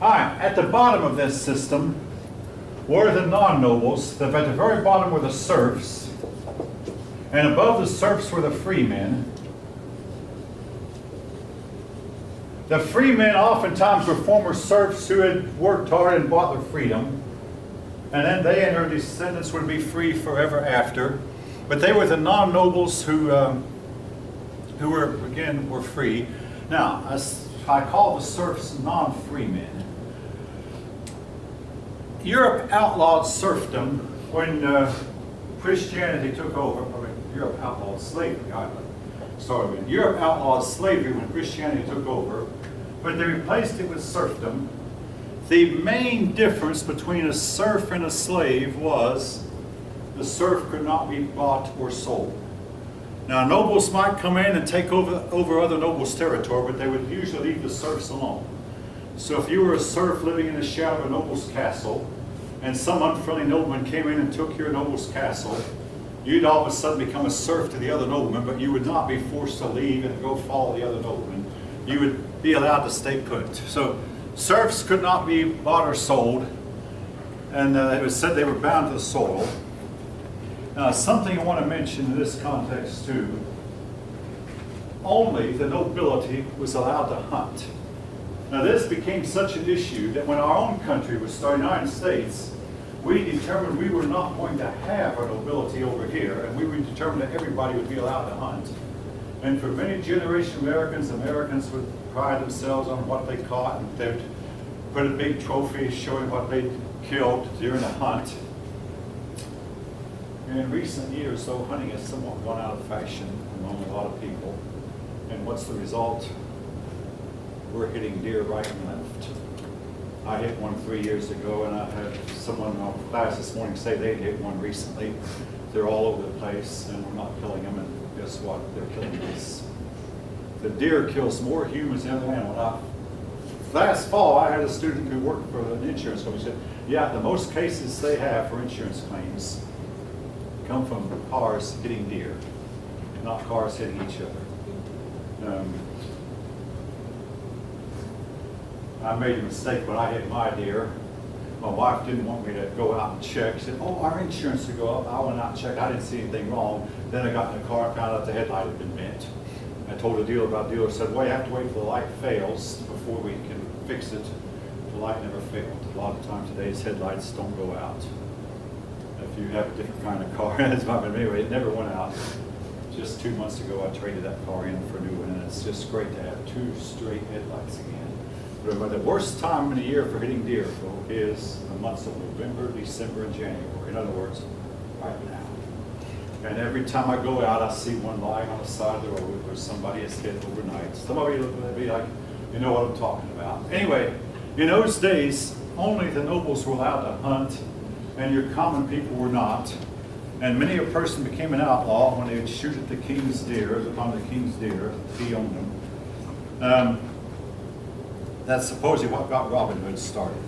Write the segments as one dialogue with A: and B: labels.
A: All right, at the bottom of this system were the non-nobles. At the very bottom were the serfs. And above the serfs were the free men. The free men oftentimes were former serfs who had worked hard and bought their freedom. And then they and their descendants would be free forever after. But they were the non-nobles who were free. Now, I call the serfs non-free men. Europe outlawed serfdom when Christianity took over. Europe outlawed slavery. Europe outlawed slavery when Christianity took over, but they replaced it with serfdom. The main difference between a serf and a slave was the serf could not be bought or sold. Now, nobles might come in and take over other nobles' territory, but they would usually leave the serfs alone. So if you were a serf living in the shadow of a noble's castle, and some unfriendly nobleman came in and took your noble's castle, you'd all of a sudden become a serf to the other nobleman, but you would not be forced to leave and go follow the other nobleman. You would be allowed to stay put. So serfs could not be bought or sold, and it was said they were bound to the soil. Something I want to mention in this context too. Only the nobility was allowed to hunt. Now this became such an issue that when our own country was starting, the United States, we determined we were not going to have our nobility over here, and we were determined that everybody would be allowed to hunt. And for many generations of Americans would pride themselves on what they caught, and they'd put a big trophy showing what they killed during a hunt. And in recent years, though, hunting has somewhat gone out of fashion among a lot of people. And what's the result? We're hitting deer right and left. I hit one 3 years ago, and I had someone in our class this morning say they hit one recently. They're all over the place, and we're not killing them, and guess what? They're killing us. The deer kills more humans than the animal. Last fall, I had a student who worked for an insurance company. He said, yeah, the most cases they have for insurance claims come from cars hitting deer, not cars hitting each other. I made a mistake when I hit my deer. My wife didn't want me to go out and check. She said, oh, our insurance would go up. I went out and checked. I didn't see anything wrong. Then I got in the car and found out the headlight had been bent. I told the dealer about it. The dealer said, well, you have to wait till the light fails before we can fix it. The light never failed. A lot of times today's headlights don't go out. If you have a different kind of car, it's not, but anyway, it never went out. Just 2 months ago, I traded that car in for a new one, and it's just great to have 2 straight headlights again. But the worst time in the year for hitting deer, folk, is the months of November, December, and January. In other words, right now. And every time I go out, I see one lying on the side of the road where somebody has hit overnight. Some of you look at me like, you know what I'm talking about. Anyway, in those days, only the nobles were allowed to hunt, and your common people were not. And many a person became an outlaw when they would shoot at the king's deer, upon the king's deer, if he owned them. That's supposedly what got Robin Hood started.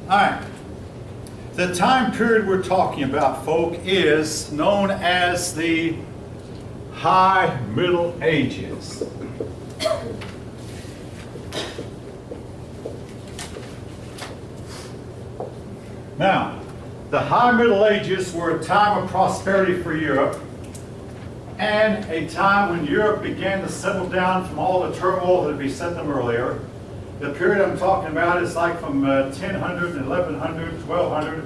A: All right. The time period we're talking about, folk, is known as the High Middle Ages. Now, the High Middle Ages were a time of prosperity for Europe, and a time when Europe began to settle down from all the turmoil that had beset them earlier. The period I'm talking about is like from 1000 and 1100, 1200,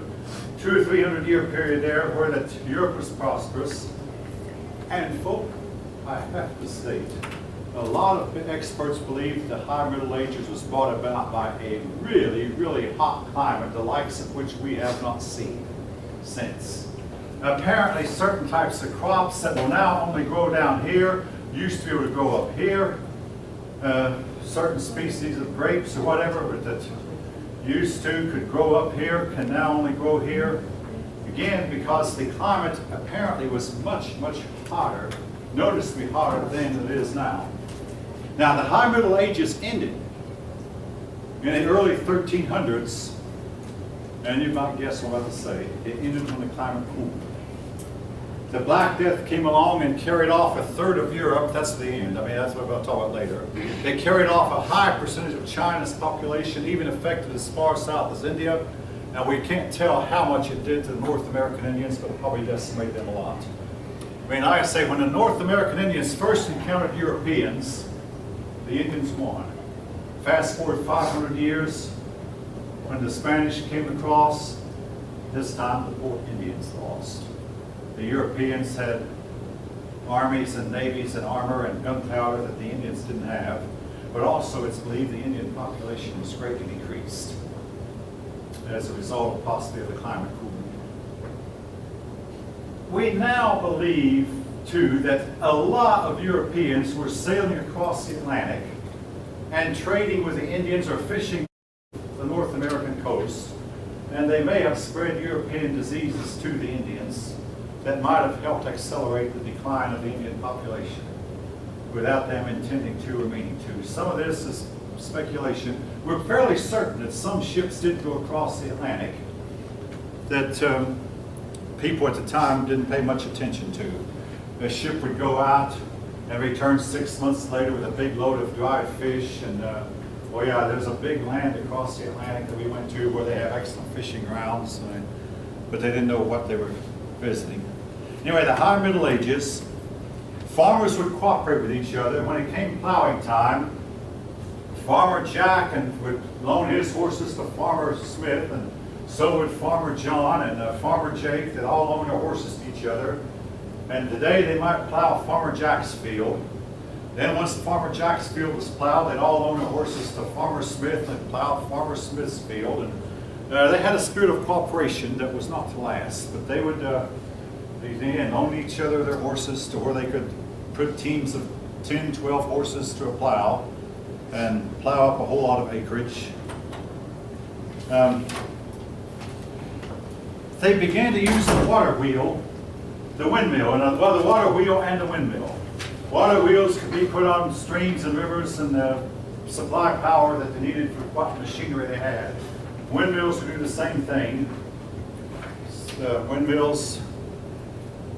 A: 200 or 300 year period there where Europe was prosperous. And folk, I have to state, a lot of experts believe the High Middle Ages was brought about by a really, really hot climate, the likes of which we have not seen since. Apparently certain types of crops that will now only grow down here used to be able to grow up here. Certain species of grapes or whatever that used to could grow up here can now only grow here. Again, because the climate apparently was much, much hotter, noticeably hotter then than it is now. Now, the High Middle Ages ended in the early 1300s, and you might guess what I'm about to say. It ended when the climate cooled. The Black Death came along and carried off a third of Europe. That's the end. I mean, that's what I'll talk about later. They carried off a high percentage of China's population, even affected as far south as India. Now, we can't tell how much it did to the North American Indians, but it probably decimated them a lot. I mean, I say when the North American Indians first encountered Europeans, the Indians won. Fast forward 500 years, when the Spanish came across, this time the poor Indians lost. The Europeans had armies and navies and armor and gunpowder that the Indians didn't have, but also it's believed the Indian population was greatly decreased as a result of possibly of the climate cooling. We now believe, too, that a lot of Europeans were sailing across the Atlantic and trading with the Indians or fishing the North American coast, and they may have spread European diseases to the Indians that might have helped accelerate the decline of the Indian population without them intending to or meaning to. Some of this is speculation. We're fairly certain that some ships did go across the Atlantic that people at the time didn't pay much attention to. A ship would go out and return 6 months later with a big load of dried fish, and oh yeah, there's a big land across the Atlantic that we went to where they have excellent fishing grounds, but they didn't know what they were visiting. Anyway, the High Middle Ages, farmers would cooperate with each other. When it came plowing time, Farmer Jack would loan his horses to Farmer Smith, and so would Farmer John and Farmer Jake. They'd all loan their horses to each other. And today they might plow Farmer Jack's field. Then once Farmer Jack's field was plowed, they'd all loan their horses to Farmer Smith and plow Farmer Smith's field. And they had a spirit of cooperation that was not to last, but they would loan each other their horses to where they could put teams of 10, 12 horses to a plow and plow up a whole lot of acreage. They began to use the water wheel, the windmill, and well, the water wheel and the windmill. Water wheels could be put on streams and rivers and supply power that they needed for what machinery they had. Windmills would do the same thing. Windmills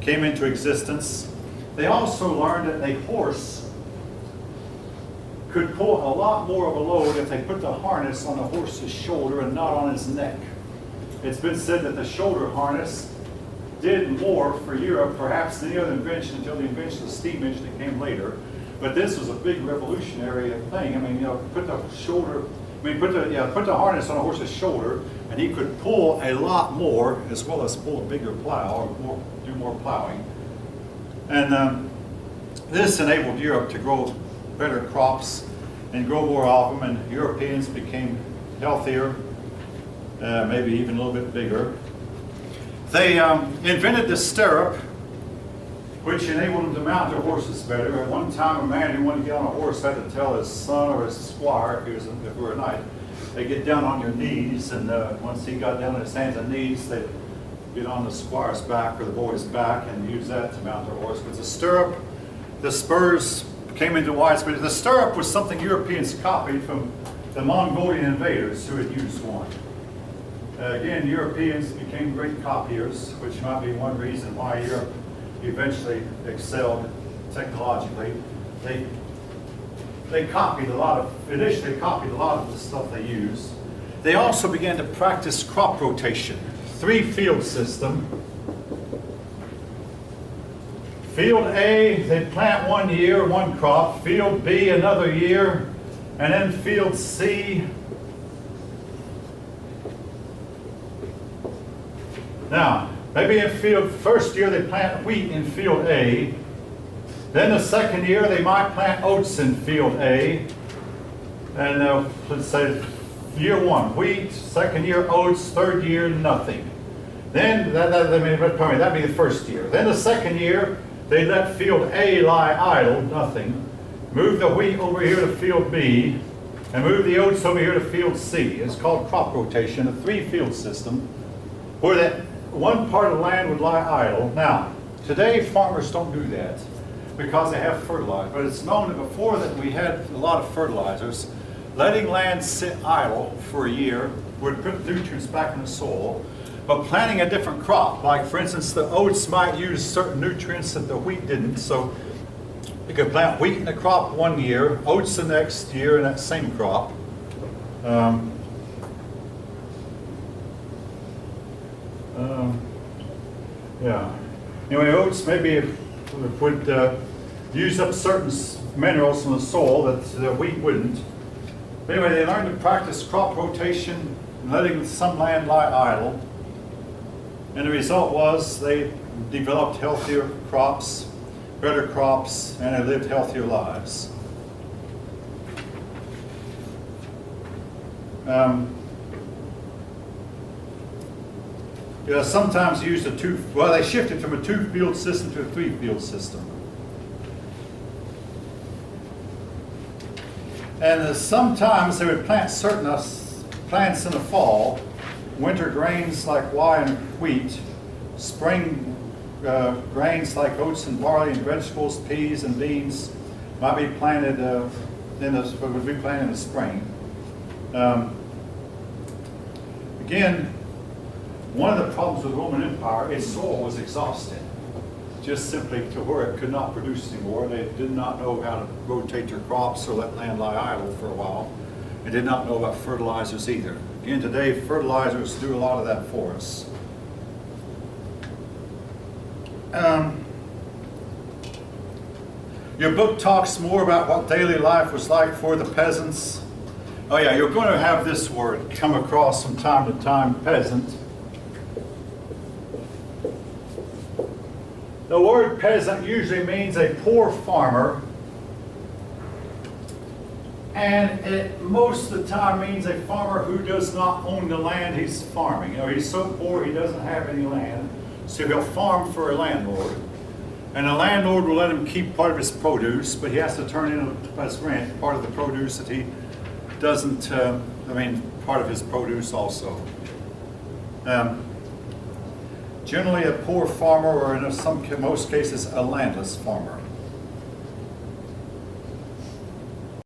A: came into existence. They also learned that a horse could pull a lot more of a load if they put the harness on the horse's shoulder and not on his neck. It's been said that the shoulder harness did more for Europe perhaps than any other invention until the invention of the steam engine that came later. But this was a big revolutionary thing. I mean, put the harness on a horse's shoulder, and he could pull a lot more, as well as pull a bigger plow, or do more plowing. And this enabled Europe to grow better crops and grow more of them, and Europeans became healthier, maybe even a little bit bigger. They invented the stirrup, which enabled them to mount their horses better. At one time, a man who wanted to get on a horse had to tell his son or his squire, if it were a knight, they get down on your knees, and once he got down on his hands and knees, they'd get on the squire's back or the boy's back and use that to mount their horse. But the stirrup, the spurs came into widespread. The stirrup was something Europeans copied from the Mongolian invaders who had used one. Again, Europeans became great copiers, which might be one reason why Europe eventually excelled technologically. They initially copied a lot of the stuff they used. They also began to practice crop rotation, 3-field system. Field A, they'd plant 1 year, 1 crop. Field B, another year. And then field C. Now, maybe in first year they plant wheat in field A. Then the second year they might plant oats in field A. And let's say year 1, wheat, second year oats, third year nothing. Then, that'd be the first year. Then the second year, they let field A lie idle, nothing. Move the wheat over here to field B, and move the oats over here to field C. It's called crop rotation, a 3-field system, where that one part of the land would lie idle. Now, today farmers don't do that because they have fertilizer. But it's known that before that we had a lot of fertilizers. Letting land sit idle for a year would put nutrients back in the soil. But planting a different crop, like for instance, the oats might use certain nutrients that the wheat didn't, so you could plant wheat in a crop one year, oats the next year in that same crop. Yeah. Anyway, oats maybe would use up certain minerals from the soil that the wheat wouldn't. But anyway, they learned to practice crop rotation and letting some land lie idle. And the result was they developed healthier crops, better crops, and they lived healthier lives. Sometimes used they shifted from a 2-field system to a 3-field system. And sometimes they would plant certain plants in the fall, winter grains like rye and wheat, spring grains like oats and barley, and vegetables, peas and beans might be planted would be planted in the spring. Again, one of the problems with the Roman Empire, its soil was exhausted, just simply to where it could not produce anymore. They did not know how to rotate their crops or let land lie idle for a while. They did not know about fertilizers either. Again, today, fertilizers do a lot of that for us. Your book talks more about what daily life was like for the peasants. Oh yeah, you're going to have this word come across from time to time, peasant. The word peasant usually means a poor farmer, and it most of the time means a farmer who does not own the land he's farming. He's so poor he doesn't have any land, so he'll farm for a landlord. And the landlord will let him keep part of his produce, but he has to turn in as rent part of the produce that he doesn't, part of his produce also. Generally a poor farmer, or in most cases a landless farmer.